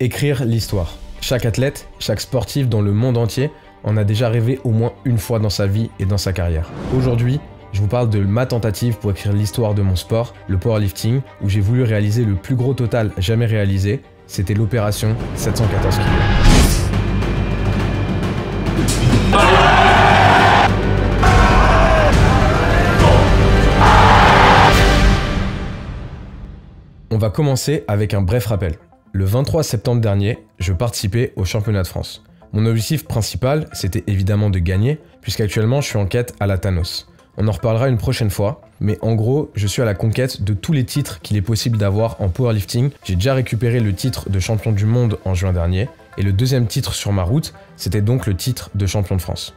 Écrire l'histoire. Chaque athlète, chaque sportif dans le monde entier en a déjà rêvé au moins une fois dans sa vie et dans sa carrière. Aujourd'hui, je vous parle de ma tentative pour écrire l'histoire de mon sport, le powerlifting, où j'ai voulu réaliser le plus gros total jamais réalisé. C'était l'opération 714 kg. On va commencer avec un bref rappel. Le 23 septembre dernier, je participais au championnat de France. Mon objectif principal, c'était évidemment de gagner, puisqu'actuellement je suis en quête à la Thanos. On en reparlera une prochaine fois, mais en gros, je suis à la conquête de tous les titres qu'il est possible d'avoir en powerlifting. J'ai déjà récupéré le titre de champion du monde en juin dernier, et le deuxième titre sur ma route, c'était donc le titre de champion de France.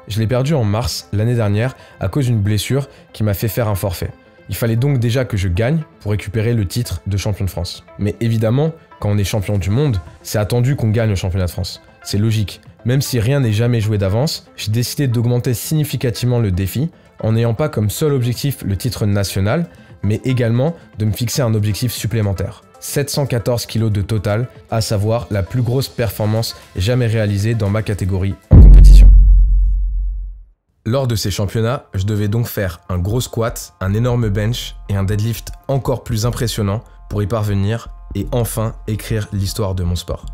Je l'ai perdu en mars l'année dernière à cause d'une blessure qui m'a fait faire un forfait. Il fallait donc déjà que je gagne pour récupérer le titre de champion de France. Mais évidemment, quand on est champion du monde, c'est attendu qu'on gagne au championnat de France. C'est logique. Même si rien n'est jamais joué d'avance, j'ai décidé d'augmenter significativement le défi en n'ayant pas comme seul objectif le titre national, mais également de me fixer un objectif supplémentaire. 714 kg de total, à savoir la plus grosse performance jamais réalisée dans ma catégorie en compétition. Lors de ces championnats, je devais donc faire un gros squat, un énorme bench et un deadlift encore plus impressionnant pour y parvenir et enfin écrire l'histoire de mon sport.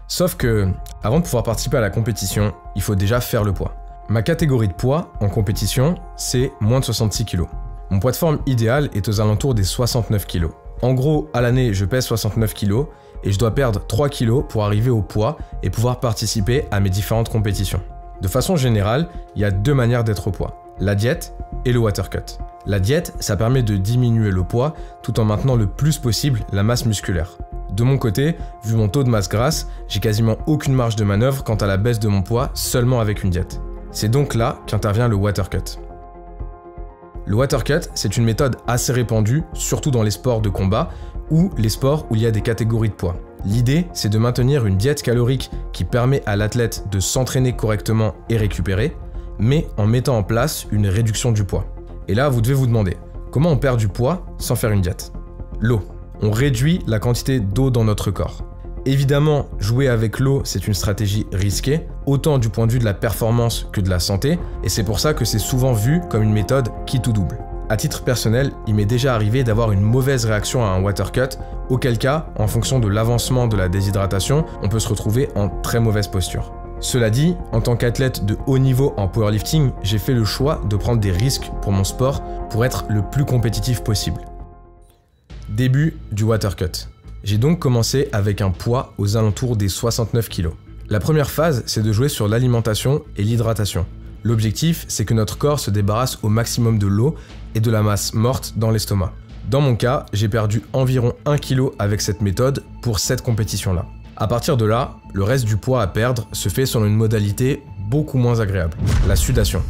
Sauf que, avant de pouvoir participer à la compétition, il faut déjà faire le poids. Ma catégorie de poids en compétition, c'est moins de 66 kg. Mon poids de forme idéal est aux alentours des 69 kg. En gros, à l'année, je pèse 69 kg et je dois perdre 3 kg pour arriver au poids et pouvoir participer à mes différentes compétitions. De façon générale, il y a deux manières d'être au poids, la diète et le water cut. La diète, ça permet de diminuer le poids tout en maintenant le plus possible la masse musculaire. De mon côté, vu mon taux de masse grasse, j'ai quasiment aucune marge de manœuvre quant à la baisse de mon poids seulement avec une diète. C'est donc là qu'intervient le water cut. Le water cut, c'est une méthode assez répandue, surtout dans les sports de combat ou les sports où il y a des catégories de poids. L'idée, c'est de maintenir une diète calorique qui permet à l'athlète de s'entraîner correctement et récupérer, mais en mettant en place une réduction du poids. Et là, vous devez vous demander, comment on perd du poids sans faire une diète? L'eau. On réduit la quantité d'eau dans notre corps. Évidemment, jouer avec l'eau, c'est une stratégie risquée, autant du point de vue de la performance que de la santé, et c'est pour ça que c'est souvent vu comme une méthode qui tout double. À titre personnel, il m'est déjà arrivé d'avoir une mauvaise réaction à un water cut, auquel cas, en fonction de l'avancement de la déshydratation, on peut se retrouver en très mauvaise posture. Cela dit, en tant qu'athlète de haut niveau en powerlifting, j'ai fait le choix de prendre des risques pour mon sport pour être le plus compétitif possible. Début du water cut. J'ai donc commencé avec un poids aux alentours des 69 kg. La première phase, c'est de jouer sur l'alimentation et l'hydratation. L'objectif, c'est que notre corps se débarrasse au maximum de l'eau et de la masse morte dans l'estomac. Dans mon cas, j'ai perdu environ 1 kg avec cette méthode pour cette compétition-là. À partir de là, le reste du poids à perdre se fait selon une modalité beaucoup moins agréable, la sudation.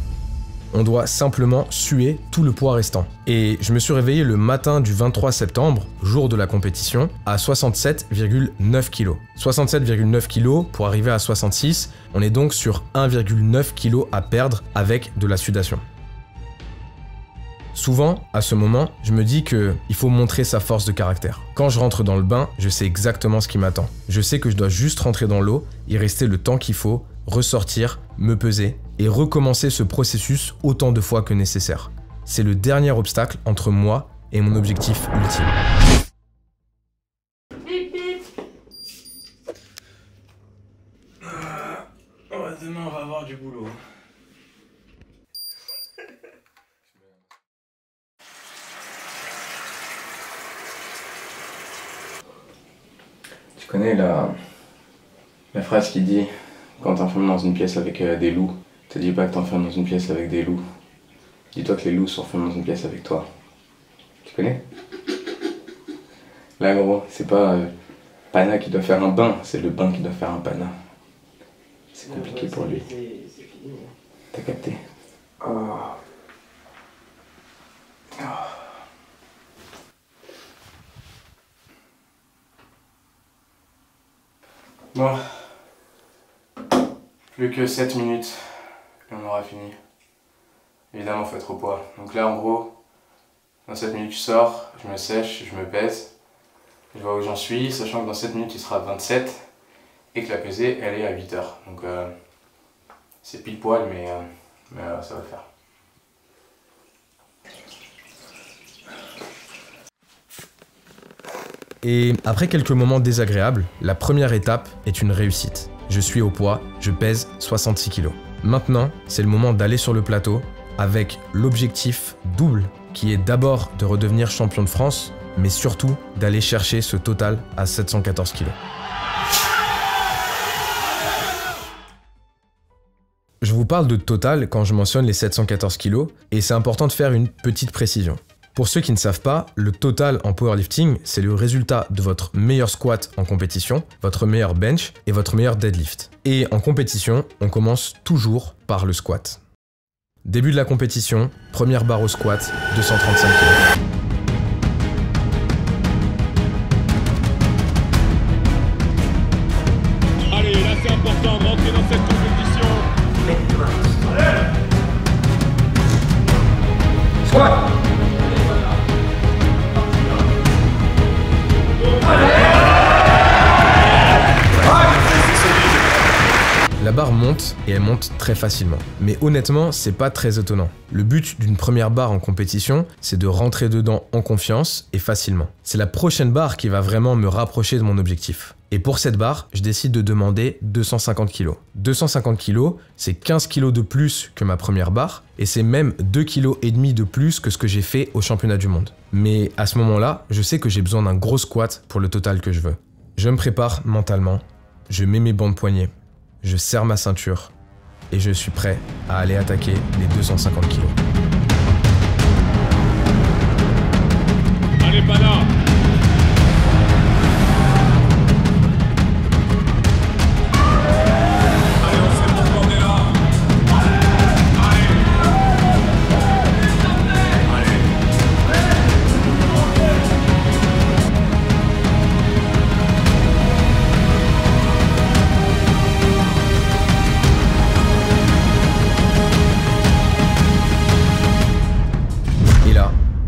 On doit simplement suer tout le poids restant. Et je me suis réveillé le matin du 23 septembre, jour de la compétition, à 67,9 kg. 67,9 kg pour arriver à 66, on est donc sur 1,9 kg à perdre avec de la sudation. Souvent, à ce moment, je me dis qu'il faut montrer sa force de caractère. Quand je rentre dans le bain, je sais exactement ce qui m'attend. Je sais que je dois juste rentrer dans l'eau, y rester le temps qu'il faut, ressortir, me peser et recommencer ce processus autant de fois que nécessaire. C'est le dernier obstacle entre moi et mon objectif ultime. Bip bip. Demain on va avoir du boulot. Tu connais la phrase qui dit quand t'enfermes dans une pièce avec des loups, te dis pas que t'enfermes dans une pièce avec des loups. Dis-toi que les loups s'enferment dans une pièce avec toi. Tu connais? Là gros, c'est pas Pana qui doit faire un bain, c'est le bain qui doit faire un Pana. C'est compliqué pour lui. T'as capté? Oh. Oh. Bon. Plus que 7 minutes et on aura fini. Évidemment, faut être au poids. Donc là, en gros, dans 7 minutes, je sors, je me sèche, je me pèse. Je vois où j'en suis, sachant que dans 7 minutes il sera 27 et que la pesée elle est à 8 heures. Donc c'est pile poil, mais ça va le faire. Et après quelques moments désagréables, la première étape est une réussite. Je suis au poids, je pèse 66 kg. Maintenant, c'est le moment d'aller sur le plateau avec l'objectif double qui est d'abord de redevenir champion de France, mais surtout d'aller chercher ce total à 714 kg. Je vous parle de total quand je mentionne les 714 kg et c'est important de faire une petite précision. Pour ceux qui ne savent pas, le total en powerlifting, c'est le résultat de votre meilleur squat en compétition, votre meilleur bench et votre meilleur deadlift. Et en compétition, on commence toujours par le squat. Début de la compétition, première barre au squat, 235 kg. Allez, là c'est important de rentrer dans cette compétition. Allez. Squat. La barre monte et elle monte très facilement. Mais honnêtement, c'est pas très étonnant. Le but d'une première barre en compétition, c'est de rentrer dedans en confiance et facilement. C'est la prochaine barre qui va vraiment me rapprocher de mon objectif. Et pour cette barre, je décide de demander 250 kg. 250 kg, c'est 15 kg de plus que ma première barre et c'est même 2,5 kg de plus que ce que j'ai fait au championnat du monde. Mais à ce moment-là, je sais que j'ai besoin d'un gros squat pour le total que je veux. Je me prépare mentalement, je mets mes bandes poignets, je serre ma ceinture et je suis prêt à aller attaquer les 250 kg. Allez, Pana.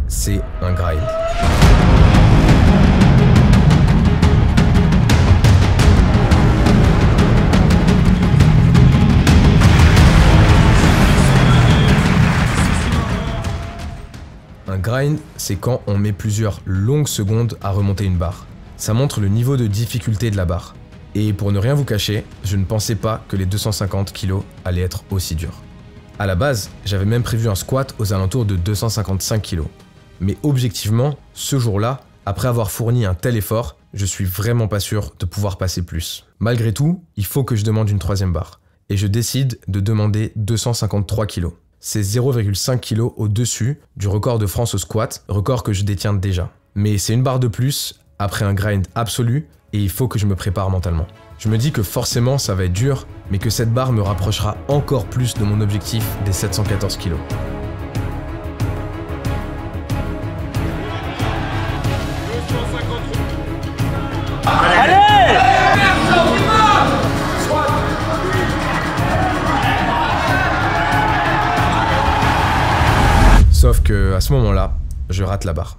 C'est un grind. Un grind, c'est quand on met plusieurs longues secondes à remonter une barre. Ça montre le niveau de difficulté de la barre. Et pour ne rien vous cacher, je ne pensais pas que les 250 kg allaient être aussi durs. À la base, j'avais même prévu un squat aux alentours de 255 kg. Mais objectivement, ce jour-là, après avoir fourni un tel effort, je suis vraiment pas sûr de pouvoir passer plus. Malgré tout, il faut que je demande une troisième barre. Et je décide de demander 253 kg. C'est 0,5 kg au-dessus du record de France au squat, record que je détiens déjà. Mais c'est une barre de plus, après un grind absolu, et il faut que je me prépare mentalement. Je me dis que forcément ça va être dur, mais que cette barre me rapprochera encore plus de mon objectif des 714 kg. Sauf que à ce moment-là, je rate la barre.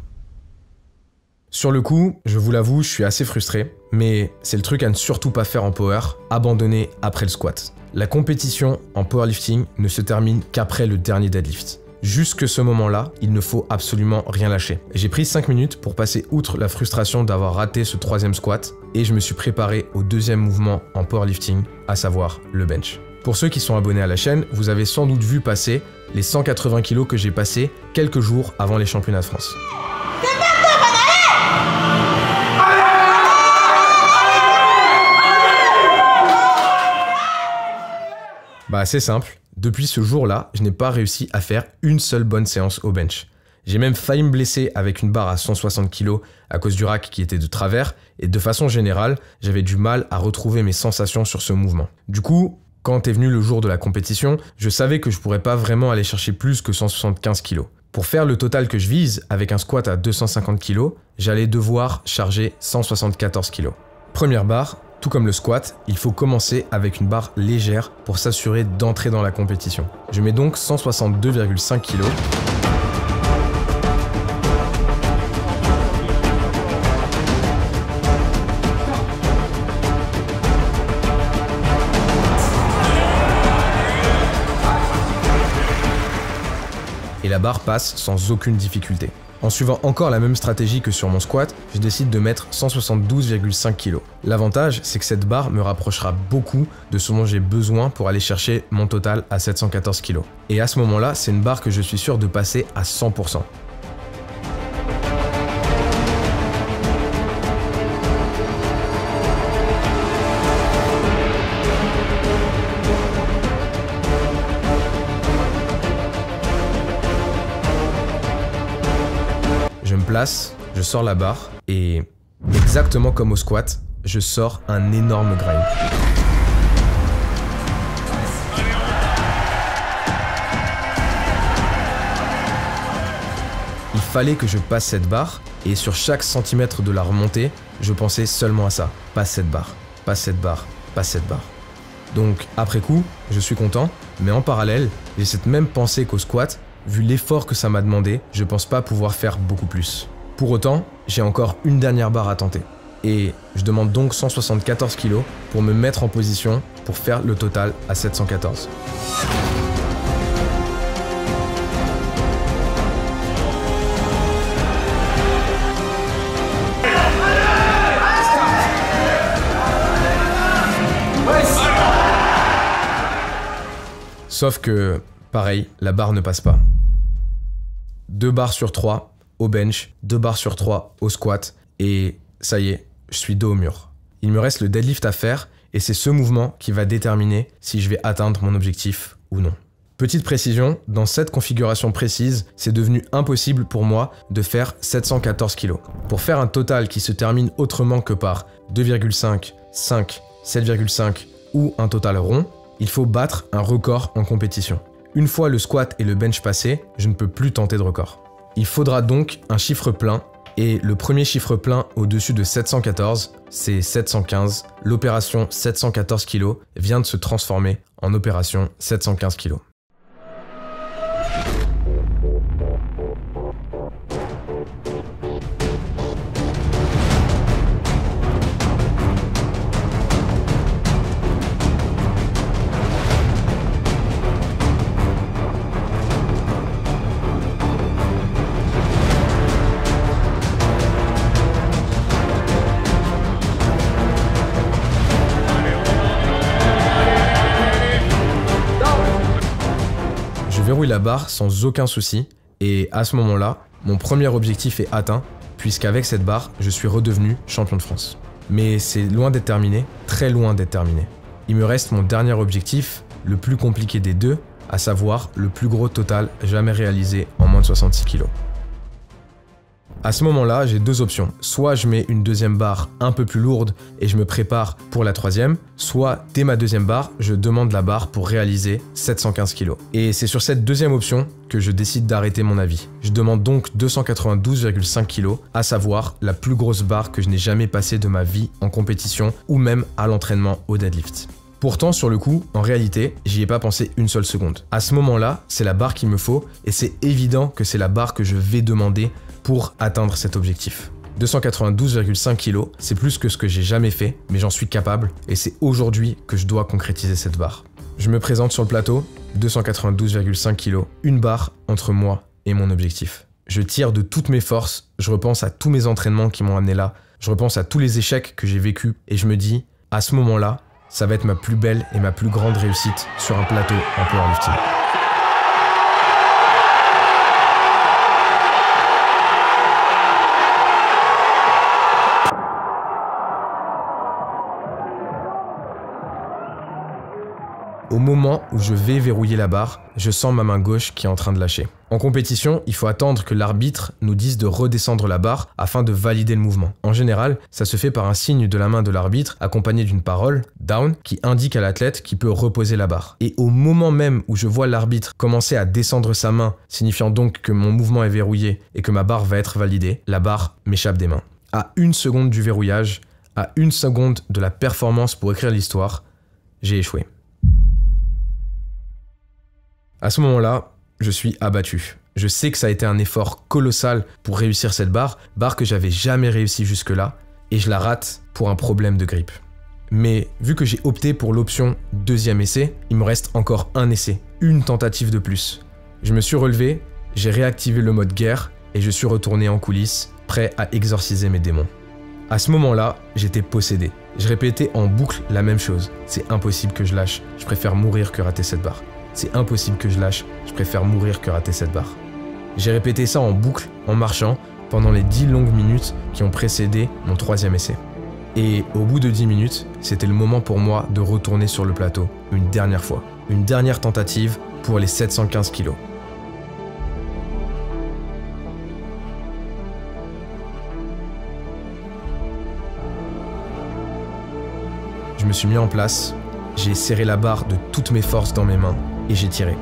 Sur le coup, je vous l'avoue, je suis assez frustré, mais c'est le truc à ne surtout pas faire en power, abandonner après le squat. La compétition en powerlifting ne se termine qu'après le dernier deadlift. Jusque ce moment-là, il ne faut absolument rien lâcher. J'ai pris 5 minutes pour passer outre la frustration d'avoir raté ce troisième squat et je me suis préparé au deuxième mouvement en powerlifting, à savoir le bench. Pour ceux qui sont abonnés à la chaîne, vous avez sans doute vu passer les 180 kg que j'ai passés quelques jours avant les championnats de France. Bah c'est simple, depuis ce jour-là, je n'ai pas réussi à faire une seule bonne séance au bench. J'ai même failli me blesser avec une barre à 160 kg à cause du rack qui était de travers et de façon générale, j'avais du mal à retrouver mes sensations sur ce mouvement. Du coup, quand est venu le jour de la compétition, je savais que je pourrais pas vraiment aller chercher plus que 175 kg. Pour faire le total que je vise avec un squat à 250 kg, j'allais devoir charger 174 kg. Première barre, tout comme le squat, il faut commencer avec une barre légère pour s'assurer d'entrer dans la compétition. Je mets donc 162,5 kg. la barre passe sans aucune difficulté. En suivant encore la même stratégie que sur mon squat, je décide de mettre 172,5 kg. L'avantage, c'est que cette barre me rapprochera beaucoup de ce dont j'ai besoin pour aller chercher mon total à 714 kg. Et à ce moment-là, c'est une barre que je suis sûr de passer à 100%. Je me place, je sors la barre et, exactement comme au squat, je sors un énorme grind. Il fallait que je passe cette barre et sur chaque centimètre de la remontée, je pensais seulement à ça. Passe cette barre, passe cette barre, passe cette barre. Donc après coup, je suis content, mais en parallèle, j'ai cette même pensée qu'au squat. Vu l'effort que ça m'a demandé, je pense pas pouvoir faire beaucoup plus. Pour autant, j'ai encore une dernière barre à tenter. Et je demande donc 174 kg pour me mettre en position pour faire le total à 714. Sauf que, pareil, la barre ne passe pas. 2 barres sur 3 au bench, 2 barres sur 3 au squat, et ça y est, je suis dos au mur. Il me reste le deadlift à faire, et c'est ce mouvement qui va déterminer si je vais atteindre mon objectif ou non. Petite précision, dans cette configuration précise, c'est devenu impossible pour moi de faire 714 kg. Pour faire un total qui se termine autrement que par 2,5, 5, 7,5 ou un total rond, il faut battre un record en compétition. Une fois le squat et le bench passés, je ne peux plus tenter de record. Il faudra donc un chiffre plein, et le premier chiffre plein au-dessus de 714, c'est 715. L'opération 714 kg vient de se transformer en opération 715 kg. Je verrouille la barre sans aucun souci et à ce moment-là, mon premier objectif est atteint puisqu'avec cette barre, je suis redevenu champion de France. Mais c'est loin d'être terminé, très loin d'être terminé. Il me reste mon dernier objectif, le plus compliqué des deux, à savoir le plus gros total jamais réalisé en moins de 66 kg. À ce moment-là, j'ai deux options. Soit je mets une deuxième barre un peu plus lourde et je me prépare pour la troisième, soit dès ma deuxième barre, je demande la barre pour réaliser 715 kg. Et c'est sur cette deuxième option que je décide d'arrêter mon avis. Je demande donc 292,5 kg, à savoir la plus grosse barre que je n'ai jamais passée de ma vie en compétition ou même à l'entraînement au deadlift. Pourtant, sur le coup, en réalité, j'y ai pas pensé une seule seconde. À ce moment-là, c'est la barre qu'il me faut et c'est évident que c'est la barre que je vais demander pour atteindre cet objectif. 292,5 kg, c'est plus que ce que j'ai jamais fait, mais j'en suis capable et c'est aujourd'hui que je dois concrétiser cette barre. Je me présente sur le plateau, 292,5 kg, une barre entre moi et mon objectif. Je tire de toutes mes forces, je repense à tous mes entraînements qui m'ont amené là, je repense à tous les échecs que j'ai vécus et je me dis, à ce moment-là, ça va être ma plus belle et ma plus grande réussite sur un plateau en powerlifting. Au moment où je vais verrouiller la barre, je sens ma main gauche qui est en train de lâcher. En compétition, il faut attendre que l'arbitre nous dise de redescendre la barre afin de valider le mouvement. En général, ça se fait par un signe de la main de l'arbitre accompagné d'une parole, down, qui indique à l'athlète qu'il peut reposer la barre. Et au moment même où je vois l'arbitre commencer à descendre sa main, signifiant donc que mon mouvement est verrouillé et que ma barre va être validée, la barre m'échappe des mains. À 1 seconde du verrouillage, à 1 seconde de la performance pour écrire l'histoire, j'ai échoué. À ce moment-là, je suis abattu. Je sais que ça a été un effort colossal pour réussir cette barre que j'avais jamais réussi jusque-là, et je la rate pour un problème de grippe. Mais vu que j'ai opté pour l'option deuxième essai, il me reste encore un essai, une tentative de plus. Je me suis relevé, J'ai réactivé le mode guerre et je suis retourné en coulisses, prêt à exorciser mes démons. À ce moment-là, j'étais possédé. Je répétais en boucle la même chose. C'est impossible que je lâche, je préfère mourir que rater cette barre. C'est impossible que je lâche, je préfère mourir que rater cette barre. J'ai répété ça en boucle, en marchant, pendant les 10 longues minutes qui ont précédé mon 3e essai. Et au bout de 10 minutes, c'était le moment pour moi de retourner sur le plateau, une dernière fois. Une dernière tentative pour les 715 kilos. Je me suis mis en place, j'ai serré la barre de toutes mes forces dans mes mains et j'ai tiré.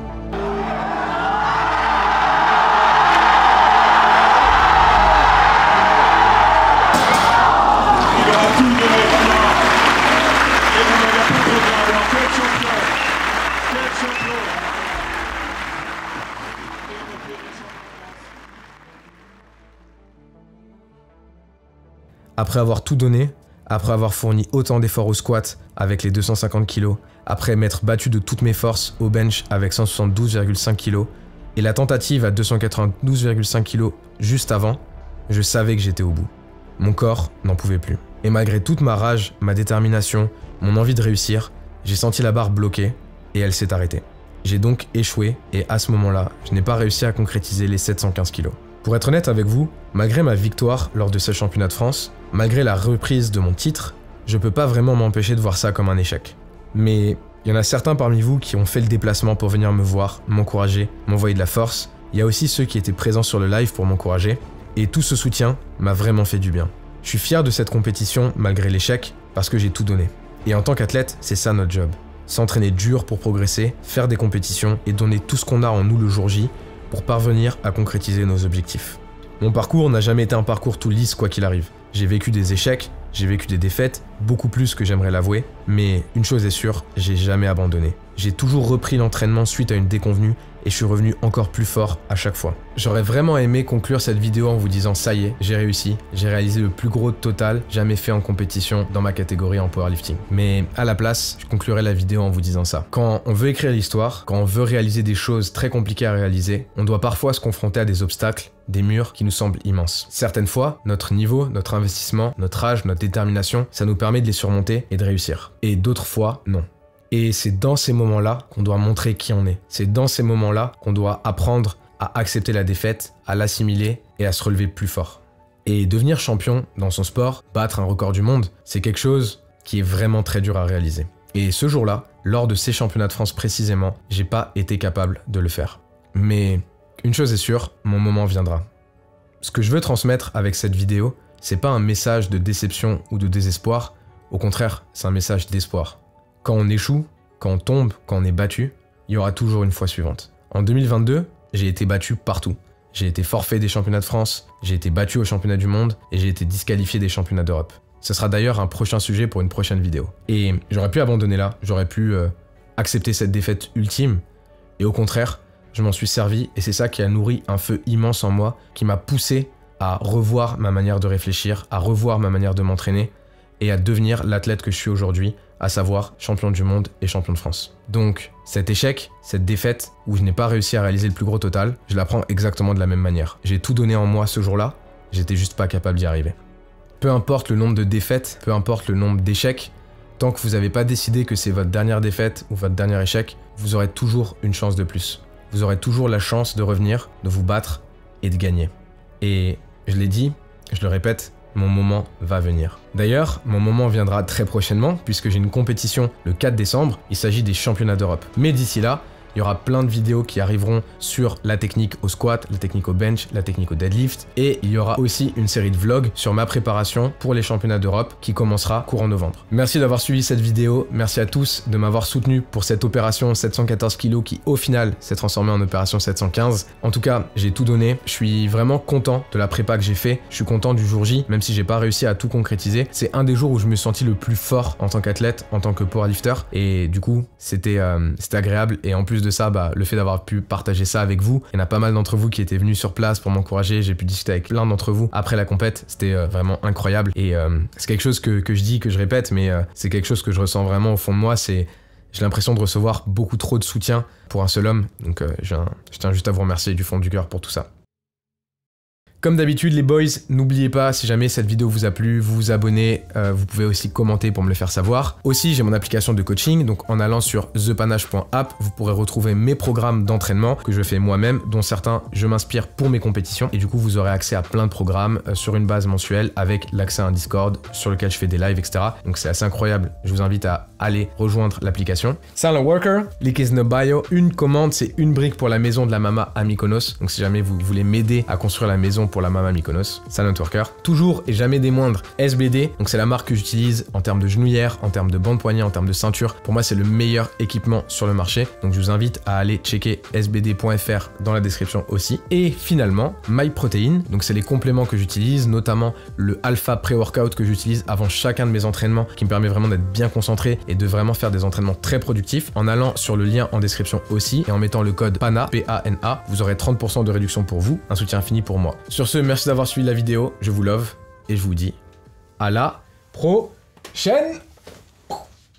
Après avoir tout donné, après avoir fourni autant d'efforts au squat avec les 250 kg, après m'être battu de toutes mes forces au bench avec 172,5 kg, et la tentative à 292,5 kg juste avant, je savais que j'étais au bout. Mon corps n'en pouvait plus. Et malgré toute ma rage, ma détermination, mon envie de réussir, j'ai senti la barre bloquée et elle s'est arrêtée. J'ai donc échoué et à ce moment-là, je n'ai pas réussi à concrétiser les 715 kg. Pour être honnête avec vous, malgré ma victoire lors de ce championnat de France, malgré la reprise de mon titre, je peux pas vraiment m'empêcher de voir ça comme un échec. Mais il y en a certains parmi vous qui ont fait le déplacement pour venir me voir, m'encourager, m'envoyer de la force. Il y a aussi ceux qui étaient présents sur le live pour m'encourager. Et tout ce soutien m'a vraiment fait du bien. Je suis fier de cette compétition malgré l'échec parce que j'ai tout donné. Et en tant qu'athlète, c'est ça notre job. S'entraîner dur pour progresser, faire des compétitions et donner tout ce qu'on a en nous le jour J pour parvenir à concrétiser nos objectifs. Mon parcours n'a jamais été un parcours tout lisse quoi qu'il arrive. J'ai vécu des échecs, j'ai vécu des défaites, beaucoup plus que j'aimerais l'avouer, mais une chose est sûre, j'ai jamais abandonné. J'ai toujours repris l'entraînement suite à une déconvenue et je suis revenu encore plus fort à chaque fois. J'aurais vraiment aimé conclure cette vidéo en vous disant ça y est, j'ai réussi, j'ai réalisé le plus gros total jamais fait en compétition dans ma catégorie en powerlifting. Mais à la place, je conclurai la vidéo en vous disant ça. Quand on veut écrire l'histoire, quand on veut réaliser des choses très compliquées à réaliser, on doit parfois se confronter à des obstacles, des murs qui nous semblent immenses. Certaines fois, notre niveau, notre investissement, notre âge, notre détermination, ça nous permet de les surmonter et de réussir. Et d'autres fois, non. Et c'est dans ces moments-là qu'on doit montrer qui on est. C'est dans ces moments-là qu'on doit apprendre à accepter la défaite, à l'assimiler et à se relever plus fort. Et devenir champion dans son sport, battre un record du monde, c'est quelque chose qui est vraiment très dur à réaliser. Et ce jour-là, lors de ces championnats de France précisément, j'ai pas été capable de le faire. Mais une chose est sûre, mon moment viendra. Ce que je veux transmettre avec cette vidéo, c'est pas un message de déception ou de désespoir, au contraire, c'est un message d'espoir. Quand on échoue, quand on tombe, quand on est battu, il y aura toujours une fois suivante. En 2022, j'ai été battu partout. J'ai été forfait des championnats de France, j'ai été battu aux championnats du monde et j'ai été disqualifié des championnats d'Europe. Ce sera d'ailleurs un prochain sujet pour une prochaine vidéo. Et j'aurais pu abandonner là, j'aurais pu accepter cette défaite ultime. Et au contraire, je m'en suis servi et c'est ça qui a nourri un feu immense en moi, qui m'a poussé à revoir ma manière de réfléchir, à revoir ma manière de m'entraîner et à devenir l'athlète que je suis aujourd'hui, à savoir champion du monde et champion de France. Donc cet échec, cette défaite où je n'ai pas réussi à réaliser le plus gros total, je la prends exactement de la même manière. J'ai tout donné en moi ce jour-là, j'étais juste pas capable d'y arriver. Peu importe le nombre de défaites, peu importe le nombre d'échecs, tant que vous n'avez pas décidé que c'est votre dernière défaite ou votre dernier échec, vous aurez toujours une chance de plus. Vous aurez toujours la chance de revenir, de vous battre et de gagner. Et je l'ai dit, je le répète, mon moment va venir. D'ailleurs, mon moment viendra très prochainement puisque j'ai une compétition le 4 décembre, il s'agit des championnats d'Europe. Mais d'ici là, il y aura plein de vidéos qui arriveront sur la technique au squat, la technique au bench, la technique au deadlift et il y aura aussi une série de vlogs sur ma préparation pour les championnats d'Europe qui commencera courant novembre. Merci d'avoir suivi cette vidéo, merci à tous de m'avoir soutenu pour cette opération 714 kg qui au final s'est transformée en opération 715. En tout cas, j'ai tout donné, je suis vraiment content de la prépa que j'ai fait, je suis content du jour J, même si j'ai pas réussi à tout concrétiser. C'est un des jours où je me suis senti le plus fort en tant qu'athlète, en tant que powerlifter et du coup, c'était agréable et en plus de ça, le fait d'avoir pu partager ça avec vous, il y en a pas mal d'entre vous qui étaient venus sur place pour m'encourager, j'ai pu discuter avec plein d'entre vous après la compète, c'était vraiment incroyable et c'est quelque chose que je dis, que je répète, mais c'est quelque chose que je ressens vraiment au fond de moi, c'est J'ai l'impression de recevoir beaucoup trop de soutien pour un seul homme, donc je tiens juste à vous remercier du fond du cœur pour tout ça. Comme d'habitude les boys, n'oubliez pas, si jamais cette vidéo vous a plu, vous abonnez, vous pouvez aussi commenter pour me le faire savoir. Aussi, j'ai mon application de coaching, donc en allant sur thepanache.app, vous pourrez retrouver mes programmes d'entraînement que je fais moi-même, dont certains je m'inspire pour mes compétitions. Et du coup, vous aurez accès à plein de programmes sur une base mensuelle avec l'accès à un Discord sur lequel je fais des lives, etc. Donc c'est assez incroyable. Je vous invite à aller rejoindre l'application. Silent Worker, link is in the bio. Une commande, c'est une brique pour la maison de la Mama à Mykonos. Donc si jamais vous voulez m'aider à construire la maison pour la Mama Mykonos, Silent Worker. Toujours et jamais des moindres, SBD, donc c'est la marque que j'utilise en termes de genouillère, en termes de bande poignet, en termes de ceinture. Pour moi, c'est le meilleur équipement sur le marché. Donc je vous invite à aller checker sbd.fr dans la description aussi. Et finalement, MyProtein, donc c'est les compléments que j'utilise, notamment le Alpha Pre-Workout que j'utilise avant chacun de mes entraînements, qui me permet vraiment d'être bien concentré et de vraiment faire des entraînements très productifs. En allant sur le lien en description aussi et en mettant le code PANA, P-A-N-A, vous aurez 30% de réduction pour vous, un soutien infini pour moi. Sur ce, merci d'avoir suivi la vidéo, je vous love et je vous dis à la prochaine.